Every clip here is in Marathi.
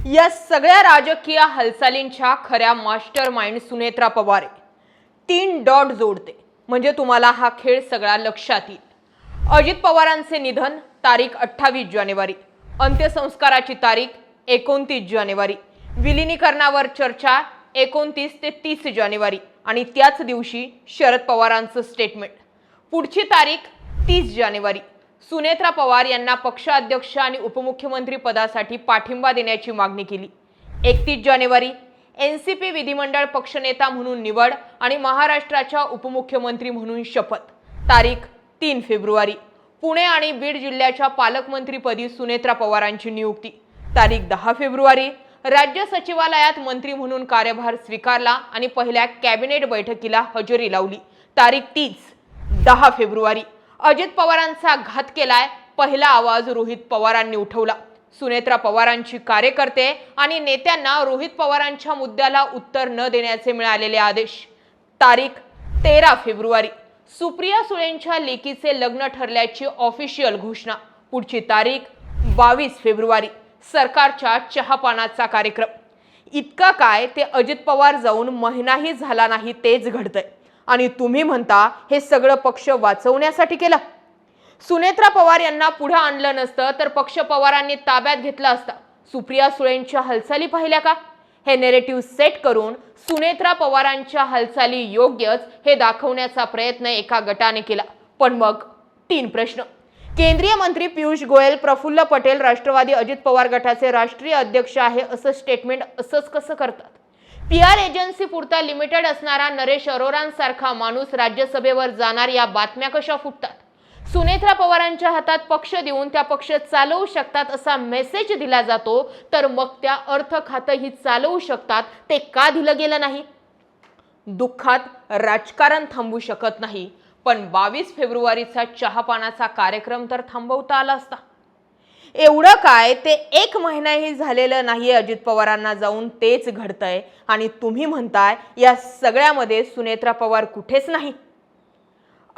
या सगळ्या राजकीय हालचालींच्या खऱ्या मास्टर माइंड सुनेत्रा पवार आहे. 3 डॉट जोडते म्हणजे तुम्हाला हा खेळ सगळा लक्षात येईल. अजित पवारांचे निधन तारीख 28 जानेवारी, अंत्यसंस्काराची तारीख 29 जानेवारी, विलिनीकरणावर चर्चा 29 ते 30 जानेवारी आणि त्याच दिवशी शरद पवारांचं स्टेटमेंट. पुढची तारीख 30 जानेवारी. सुनेत्रा पवार यांना पक्षाध्यक्ष आणि उपमुख्यमंत्री पदासाठी पाठिंबा देण्याची मागणी केली. 31 जानेवारी एनसीपी विधिमंडळ पक्षनेता म्हणून निवड आणि महाराष्ट्राच्या उपमुख्यमंत्री म्हणून शपथ. तारीख 3 फेब्रुवारी पुणे आणि बीड जिल्ह्याच्या पालकमंत्रीपदी सुनेत्रा पवारांची नियुक्ती. तारीख 10 फेब्रुवारी राज्य सचिवालयात मंत्री म्हणून कार्यभार स्वीकारला आणि पहिल्या कॅबिनेट बैठकीला हजेरी लावली. तारीख 10 फेब्रुवारी अजित पवारांचा घात केलाय, पहिला आवाज रोहित पवारांनी उठवला. सुनेत्रा पवारांची कार्यकर्ते आणि नेत्यांना रोहित पवारांच्या मुद्द्याला उत्तर न देण्याचे मिळालेले आदेश. तारीख 13 फेब्रुवारी सुप्रिया सुळेंच्या लेकीचे लग्न ठरल्याची ऑफिशियल घोषणा. पुढची तारीख 22 फेब्रुवारी सरकारच्या चहापानाचा कार्यक्रम. इतका काय ते अजित पवार जाऊन महिनाही झाला नाही तेच घडतंय आणि तुम्ही म्हणता हे सगळं पक्ष वाचवण्यासाठी केलं. सुनेत्रा पवार यांना पुढे आणलं नसतं तर पक्ष पवारांनी ताब्यात घेतला असता. सुप्रिया सुळेंच्या हालचाली पाहिल्या का? हे नेरेटिव्ह सेट करून सुनेत्रा पवारांच्या हालचाली योग्यच हे दाखवण्याचा प्रयत्न एका गटाने केला. पण मग 3 प्रश्न. केंद्रीय मंत्री पियुष गोयल, प्रफुल्ल पटेल राष्ट्रवादी अजित पवार गटाचे राष्ट्रीय अध्यक्ष आहे असं स्टेटमेंट असंच कसं करतात? PR एजन्सी पुरता लिमिटेड असणारा नरेश अरोरांसारखा माणूस राज्यसभेवर जाणार या बातम्या कशा फुटतात? सुनेत्रा पवारांच्या हातात पक्ष देऊन त्या पक्ष चालवू शकतात असा मेसेज दिला जातो, तर मग त्या अर्थ खातंही चालवू शकतात ते का दिलं गेलं नाही? दुःखात राजकारण थांबू शकत नाही, पण 22 फेब्रुवारीचा चहापानाचा कार्यक्रम तर थांबवता आला असता. एवढं काय ते 1 महिनाही झालेलं नाही अजित पवारांना जाऊन तेच घडतंय आणि तुम्ही म्हणताय या सगळ्यामध्ये सुनेत्रा पवार कुठेच नाही.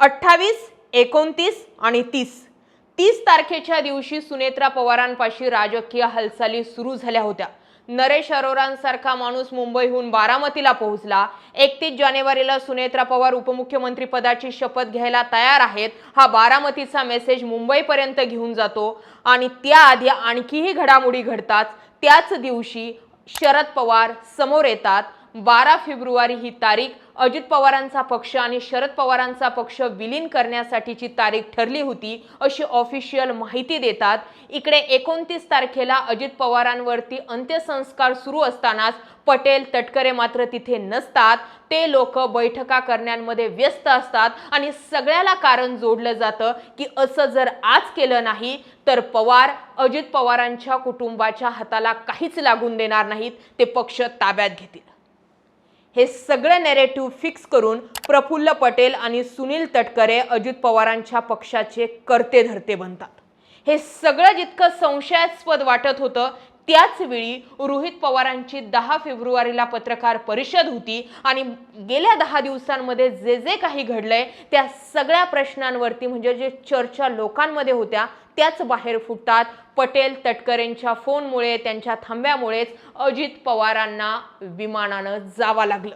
28, 29 आणि 30 तारखेच्या दिवशी सुनेत्रा पवारांपाशी राजकीय हालचाली सुरू झाल्या होत्या. नरेश अरोरांसारखा माणूस मुंबईहून बारामतीला पोहोचला. 31 जानेवारीला सुनेत्रा पवार उपमुख्यमंत्री पदाची शपथ घ्यायला तयार आहेत हा बारामतीचा मेसेज मुंबईपर्यंत घेऊन जातो आणि त्याआधी आणखीही घडामोडी घडतात. त्याच दिवशी शरद पवार समोर येतात. 12 फेब्रुवारी ही तारीख अजित पवारांचा पक्ष आणि शरद पवारांचा पक्ष विलीन करण्यासाठीची तारीख ठरली होती अशी ऑफिशियल माहिती देतात. इकडे 29 तारखेला अजित पवारांवरती अंत्यसंस्कार सुरू असतानाच पटेल तटकरे मात्र तिथे नसतात. ते लोक बैठका करण्यामध्ये व्यस्त असतात आणि सगळ्याला कारण जोडलं जातं की असं जर आज केलं नाही तर पवार अजित पवारांच्या कुटुंबाच्या हाताला काहीच लागून देणार नाहीत, ते पक्ष ताब्यात घेतील. हे सगळं नेरेटिव्ह फिक्स करून प्रफुल्ल पटेल आणि सुनील तटकरे अजित पवारांच्या पक्षाचे कर्ते धर्ते बनतात. हे सगळं जितकं संशयास्पद वाटत होतं त्याच वेळी रोहित पवारांची 10 फेब्रुवारीला पत्रकार परिषद होती आणि गेल्या 10 दिवसांमध्ये जे जे काही घडलंय त्या सगळ्या प्रश्नांवरती म्हणजे जे चर्चा लोकांमध्ये होत्या त्याच बाहेर फुटतात. पटेल तटकरेंच्या फोनमुळे त्यांच्या थांब्यामुळेच अजित पवारांना विमानानं जावं लागलं.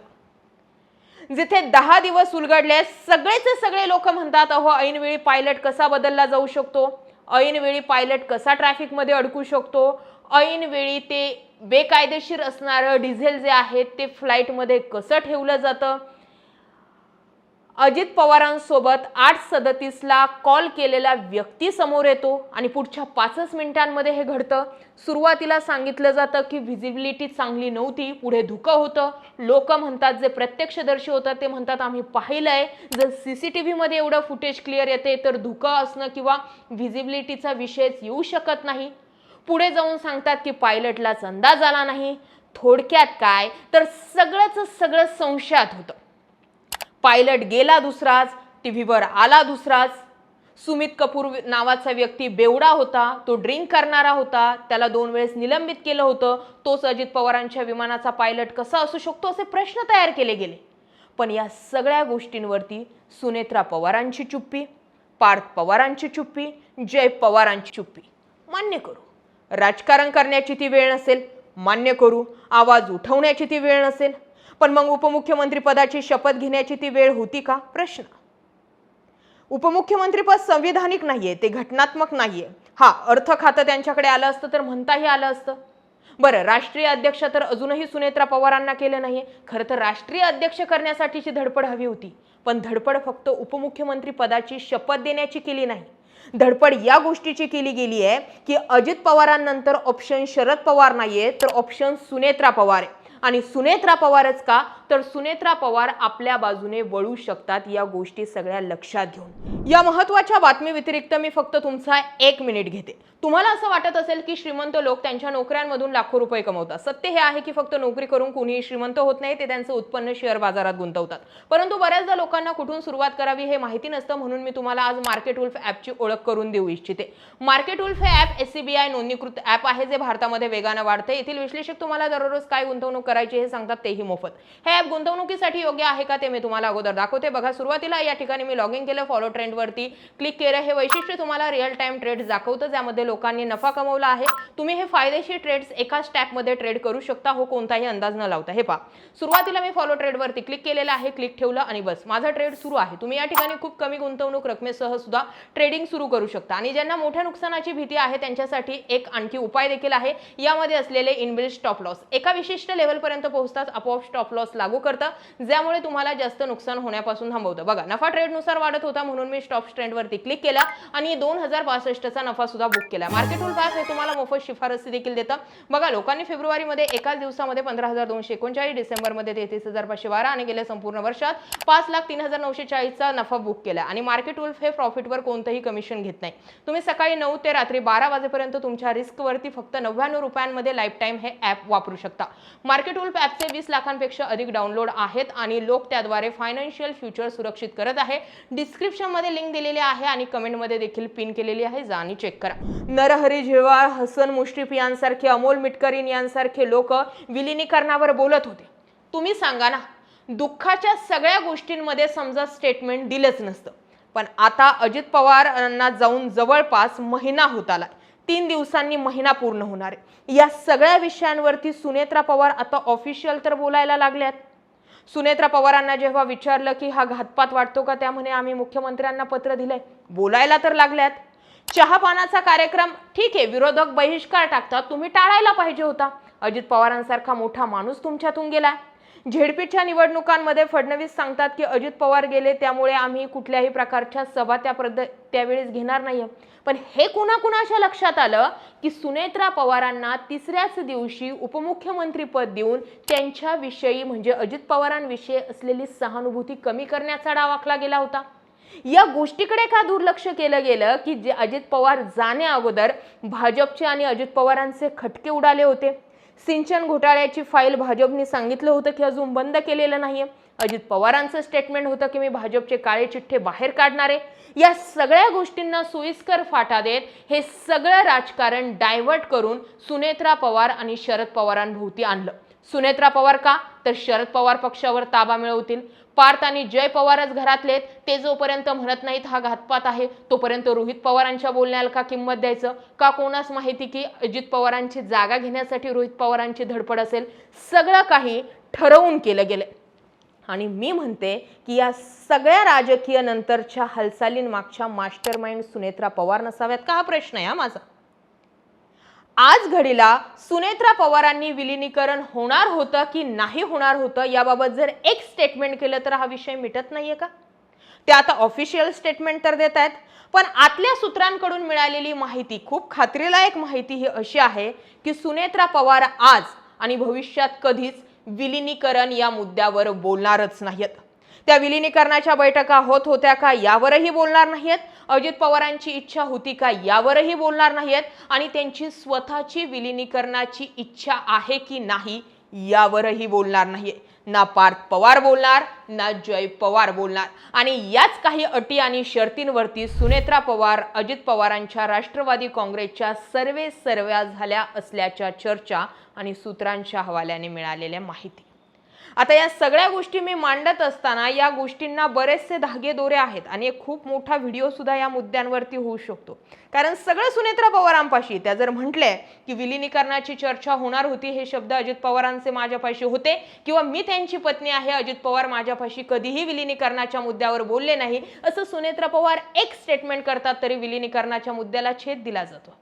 जिथे 10 दिवस उलगडले सगळेचे सगळे लोक म्हणतात अहो ऐनवेळी पायलट कसा बदलला जाऊ शकतो, ऐनवेळी पायलट कसा ट्रॅफिकमध्ये अडकू शकतो, ऐनवेळी ते बेकायदेशीर असणारं डिझेल जे आहे ते फ्लाईटमध्ये कसं ठेवलं जातं. अजित पवारांसोबत 8:37ला कॉल केलेला व्यक्ती समोर येतो आणि पुढच्या 5 मिनिटांमध्ये हे घडतं. सुरुवातीला सांगितलं जातं की व्हिजिबिलिटी चांगली नव्हती, पुढे धुकं होतं. लोक म्हणतात जे प्रत्यक्षदर्शी होतं ते म्हणतात आम्ही पाहिलंय, जर CCTV मध्ये एवढं फुटेज क्लिअर येते तर धुकं असणं किंवा व्हिजिबिलिटीचा विषयच येऊ शकत नाही. पुढे जाऊन सांगतात की पायलटलाच अंदाज आला नाही. थोडक्यात काय तर सगळं संशयात होतं. पायलट गेला दुसराच, टीव्हीवर आला दुसराच. सुमित कपूर नावाचा व्यक्ती बेवडा होता, तो ड्रिंक करणारा होता, त्याला 2 वेळेस निलंबित केलं होतं. तोच अजित पवारांच्या विमानाचा पायलट कसा असू शकतो असे प्रश्न तयार केले गेले. पण या सगळ्या गोष्टींवरती सुनेत्रा पवारांची चुप्पी, पार्थ पवारांची चुप्पी, जय पवारांची चुप्पी. मान्य करू राजकारण करण्याची ती वेळ नसेल, मान्य करू, आवाज उठवण्याची ती वेळ नसेल, पण मग उपमुख्यमंत्री पदाची शपथ घेण्याची ती वेळ होती का? प्रश्न. उपमुख्यमंत्रीपद संविधानिक नाहीये, ते घटनात्मक नाहीये. हा, अर्थ खातं त्यांच्याकडे आलं असतं तर म्हणताही आलं असतं. बरं, राष्ट्रीय अध्यक्ष तर अजूनही सुनेत्रा पवारांना केलं नाहीये. खरं तर राष्ट्रीय अध्यक्ष करण्यासाठीची धडपड हवी होती, पण धडपड फक्त उपमुख्यमंत्री पदाची शपथ देण्याची केली नाही. धडपड या गोष्टीची केली गेली आहे की अजित पवारांनंतर ऑप्शन शरद पवार नाहीये, तर ऑप्शन सुनेत्रा पवार आहे. आणि सुनेत्रा पवारच का, तर सुनेत्रा पवार आपल्या बाजूने वळू शकतात, या गोष्टी सगळ्या लक्षात घेऊन. या महत्त्वाच्या बातमी व्यतिरिक्त मी फक्त तुमचा 1 मिनिट घेते. तुम्हाला असं वाटत असेल की श्रीमंत लोक त्यांच्या नोकऱ्यांमधून लाखो रुपये कमवतात. सत्य हे आहे की फक्त नोकरी करून कोणीही श्रीमंत होत नाही, ते त्यांचं उत्पन्न शेअर बाजारात गुंतवतात. परंतु बऱ्याचदा लोकांना कुठून सुरुवात करावी हे माहिती नसतं, म्हणून मी तुम्हाला आज मार्केट वुल्फ ॲपची ओळख करून देऊ इच्छिते. मार्केट वुल्फ हे ॲप SCBI नोंदणीकृत ॲप आहे, जे भारतामध्ये वेगानं वाढते. येथील विश्लेषक तुम्हाला दररोज काय गुंतवणूक करायची हे सांगतात, तेही मोफत. हे ॲप गुंतवणुकीसाठी योग्य आहे का ते मी तुम्हाला अगोदर दाखवते. बघा, सुरुवातीला या ठिकाणी मी लॉग इन केलं, फॉलो ट्रेंडवरती क्लिक केलं. हे वैशिष्ट्य तुम्हाला रिअल टाइम ट्रेड्स दाखवतं, ज्यामध्ये लोकांनी नफा कमवला आहे. तुम्ही हे फायदेशीर ट्रेड्स एकाच टॅपमध्ये ट्रेड करू शकता, हो, कोणताही अंदाज न लावता. हे पहा, सुरुवातीला मी फॉलो ट्रेडवरती क्लिक केलेलं आहे, क्लिक ठेवलं आणि बस माझा ट्रेड सुरू आहे. तुम्ही या ठिकाणी खूप कमी गुंतवणूक रकमेसह सुद्धा ट्रेडिंग सुरू करू शकता. आणि ज्यांना मोठ्या नुकसानाची भीती आहे त्यांच्यासाठी एक आणखी उपाय देखील आहे. यामध्ये असलेले इनबिल्ट स्टॉप लॉस एका विशिष्ट लेवलपर्यंत पोहोचताच आपोआप स्टॉप लॉस लागू करतं, ज्यामुळे तुम्हाला जास्त नुकसान होण्यापासून थांबवतं. बघा, नफा ट्रेडनुसार वाढत होता, म्हणून मी स्टॉप ट्रेंडवरती क्लिक केला आणि 2062 चा नफा सुद्धा बुक केला. मार्केट वुल्फ ॲप हे तुम्हाला मोफत शिफारसी देखील देतं. बघा, लोकांनी फेब्रुवारीमध्ये एकाच दिवसामध्ये 15,239, डिसेंबरमध्ये 33,512 आणि गेल्या संपूर्ण वर्षात 5,03,940 चा नफा बुक केला. आणि मार्केट वुल्फ हे प्रॉफिटवर कोणतंही कमिशन घेत नाही. तुम्ही सकाळी 9 ते रात्री 12 वाजेपर्यंत तुमच्या रिस्कवरती फक्त 99 रुपयांमध्ये लाईफ टाइम हे ॲप वापरू शकता. मार्केट वुल्फ ॲपचे 20 लाखांपेक्षा अधिक डाउनलोड आहेत आणि लोक त्याद्वारे फायनान्शियल फ्युचर सुरक्षित करत आहे. डिस्क्रिप्शनमध्ये लिंक दिलेली आहे आणि कमेंटमध्ये देखील पिन केलेली आहे, जा आणि चेक करा. नरहरी झिरवाळ, हसन मुश्रीफ यांसारखे, अमोल मिटकरीन यांसारखे लोक विलिनीकरणावर बोलत होते. तुम्ही सांगा ना, दुःखाच्या सगळ्या गोष्टींमध्ये समजा स्टेटमेंट दिलंच नसतं. पण आता अजित पवारांना जाऊन जवळपास महिना होत आलाय. 3 दिवसांनी महिना पूर्ण होणार आहे. या सगळ्या विषयांवरती सुनेत्रा पवार आता ऑफिशियल तर बोलायला लागल्यात. सुनेत्रा पवारांना जेव्हा विचारलं की हा घातपात वाटतो का, त्या म्हणे आम्ही मुख्यमंत्र्यांना पत्र दिलंय. बोलायला तर लागल्यात. चहापानाचा कार्यक्रम ठीक आहे, विरोधक बहिष्कार टाकतात, तुम्ही टाळायला पाहिजे होता. अजित पवारांसारखा मोठा माणूस तुमच्यातून गेला. झेडपीच्या निवडणुकांमध्ये फडणवीस सांगतात की अजित पवार गेले, त्यामुळे आम्ही कुठल्याही प्रकारच्या सभा त्यावेळेस घेणार नाहीये. पण हे कुणाकुणाच्या लक्षात आलं की सुनेत्रा पवारांना तिसऱ्याच दिवशी उपमुख्यमंत्री पद देऊन त्यांच्याविषयी म्हणजे अजित पवारांविषयी असलेली सहानुभूती कमी करण्याचा डाव आखला गेला होता. या गोष्टीकडे का दुर्लक्ष केलं गेलं की अजित पवार जाण्या अगोदर भाजपचे आणि अजित पवारांचे खटके उडाले होते. सिंचन घोटाळ्याची फाईल भाजपने सांगितलं होतं की अजून बंद केलेलं नाहीये. अजित पवारांचं स्टेटमेंट होतं की मी भाजपचे काळे चिठ्ठे बाहेर काढणारे. या सगळ्या गोष्टींना सोयीस्कर फाटा देत हे सगळं राजकारण डायव्हर्ट करून सुनेत्रा पवार आणि शरद पवारांभोवती आणलं. सुनेत्रा पवार का, तर शरद पवार पक्षावर ताबा मिळवतील. पार्थ आणि जय पवारच घरातलेत, ते जोपर्यंत म्हणत नाहीत हा घातपात आहे, तोपर्यंत रोहित पवारांच्या बोलण्याला का किंमत द्यायचं का? कोणास माहिती की अजित पवारांची जागा घेण्यासाठी रोहित पवारांची धडपड असेल. सगळं काही ठरवून केलं गेलं. आणि मी म्हणते की या सगळ्या राजकीय नंतरच्या हालचालींमागच्या मास्टरमाइंड सुनेत्रा पवार नसाव्यात का, हा प्रश्न आहे माझा. आज घडीला सुनेत्रा पवारांनी विलिनीकरण होणार होतं की नाही होणार होतं याबाबत जर एक स्टेटमेंट केलं तर हा विषय मिटत नाहीये का? ते आता ऑफिशियल स्टेटमेंट तर देत आहेत, पण आतल्या सूत्रांकडून मिळालेली माहिती, खूप खात्रीलायक माहिती ही अशी आहे की सुनेत्रा पवार आज आणि भविष्यात कधीच विलिनीकरण या मुद्द्यावर बोलणारच नाहीत. त्या विलिनीकरणाच्या बैठका होत होत्या का यावरही बोलणार नाहीत. अजित पवारांची इच्छा होती का यावरही बोलणार नाहीत. आणि त्यांची स्वतःची विलिनीकरणाची इच्छा आहे की नाही यावरही बोलणार नाहीत. ना पार्थ पवार बोलणार, ना जय पवार बोलणार. आणि याच काही अटी आणि शर्तींवरती सुनेत्रा पवार अजित पवारांच्या राष्ट्रवादी काँग्रेसच्या सर्व्या झाल्या असल्याच्या चर्चा आणि सूत्रांच्या हवाल्याने मिळालेल्या माहिती. आता या सगळ्या गोष्टी मी मांडत असताना या गोष्टींना बरेचसे धागे दोरे आहेत आणि एक खूप मोठा व्हिडिओ सुद्धा या मुद्द्यांवरती होऊ शकतो. कारण सगळं सुनेत्रा पवारांपाशी, त्या जर म्हटले की विलिनीकरणाची चर्चा होणार होती, हे शब्द अजित पवारांचे माझ्यापाशी होते किंवा मी त्यांची पत्नी आहे, अजित पवार माझ्यापाशी कधीही विलिनीकरणाच्या मुद्द्यावर बोलले नाही, असं सुनेत्रा पवार एक स्टेटमेंट करतात तरी विलिनीकरणाच्या मुद्द्याला छेद दिला जातो.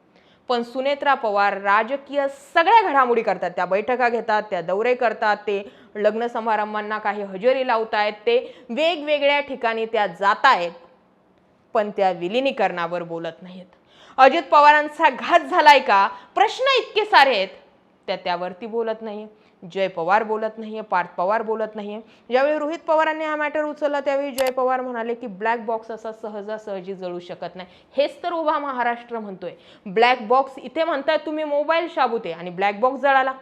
पण सुनेत्रा पवार राजकीय सगळ्या घडामोडी करतात, त्या बैठका घेतात, त्या दौरे करतात, ते लग्न समारंभांना काही हजेरी लावतायत, ते वेगवेगळ्या ठिकाणी त्या जातायत, पण त्या विलिनीकरणावर बोलत नाहीत. अजित पवारांचा घात झालाय का, प्रश्न इतके सारे आहेत, त्यावरती बोलत नाही. जय पवार बोलत नाहीये, पार्थ पवार बोलत नाहीये. ज्यावेळी रोहित पवारांनी हा मॅटर उचलला त्यावेळी जय पवार म्हणाले की ब्लॅक बॉक्स असा सहजासहजी जळू शकत नाही. हेच तर उभा महाराष्ट्र म्हणतोय. ब्लॅक बॉक्स इथे म्हणताय तुम्ही मोबाईल शाबूते आणि ब्लॅक बॉक्स जळाला.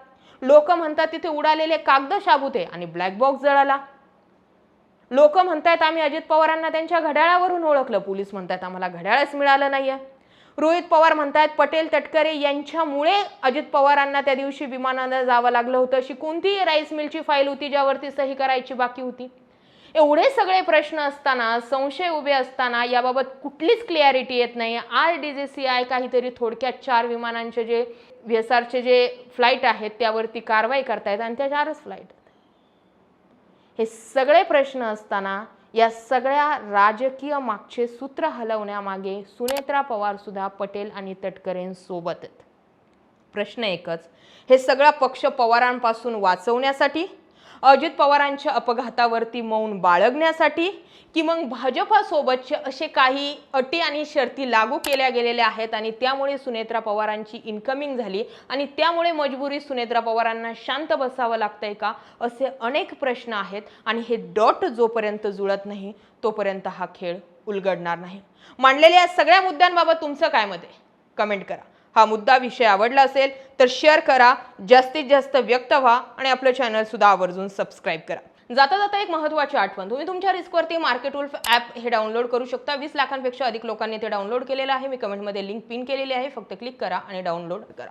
लोक म्हणतात तिथे उडालेले कागद शाबूते आणि ब्लॅक बॉक्स जळाला. लोक म्हणतायत आम्ही अजित पवारांना त्यांच्या घड्याळावरून ओळखलं, पोलीस म्हणतात आम्हाला घड्याळच मिळालं नाहीये. रोहित पवार म्हणतात पटेल तटकरे यांच्यामुळे अजित पवारांना त्या दिवशी विमानानं जावं लागलं होतं. अशी कोणती राईस मिलची फाईल होती ज्यावरती सही करायची बाकी होती? एवढे सगळे प्रश्न असताना, संशय उभे असताना याबाबत कुठलीच क्लिअरिटी येत नाही. आज DGCI काहीतरी थोडक्यात 4 विमानांचे जे VSRचे जे फ्लाईट आहेत त्यावरती कारवाई करतायत आणि त्या 4च फ्लाईट. हे सगळे प्रश्न असताना या सगळ्या राजकीय मागचे सूत्र हलवण्यामागे सुनेत्रा पवार सुद्धा पटेल आणि तटकरेंसोबत आहेत. प्रश्न एकच, हे सगळा पक्ष पवारांपासून वाचवण्यासाठी, अजित पवारांच्या अपघातावरती मौन बाळगण्यासाठी, की मग भाजपासोबतचे असे काही अटी आणि शर्ती लागू केल्या गेलेल्या आहेत आणि त्यामुळे सुनेत्रा पवारांची इन्कमिंग झाली आणि त्यामुळे मजबुरी सुनेत्रा पवारांना शांत बसावं लागतंय का? असे अनेक प्रश्न आहेत आणि हे डॉट जोपर्यंत जुळत नाही तोपर्यंत हा खेळ उलगडणार नाही. मांडलेल्या या सगळ्या मुद्द्यांबाबत तुमचं काय मत आहे? कमेंट करा. हा मुद्दा विषय आवडला असेल तर शेअर करा, जास्तीत जास्त व्यक्त व्हा आणि आपलं चॅनल सुद्धा आवर्जून सबस्क्राईब करा. जाता जाता एक महत्त्वाची आठवण, तुम्ही तुमच्या रिस्कवरती मार्केटवुल्फ ॲप हे डाउनलोड करू शकता. 20 लाखांपेक्षा अधिक लोकांनी ते डाउनलोड केलेलं आहे. मी कमेंटमध्ये लिंक पिन केलेली आहे, फक्त क्लिक करा आणि डाउनलोड करा.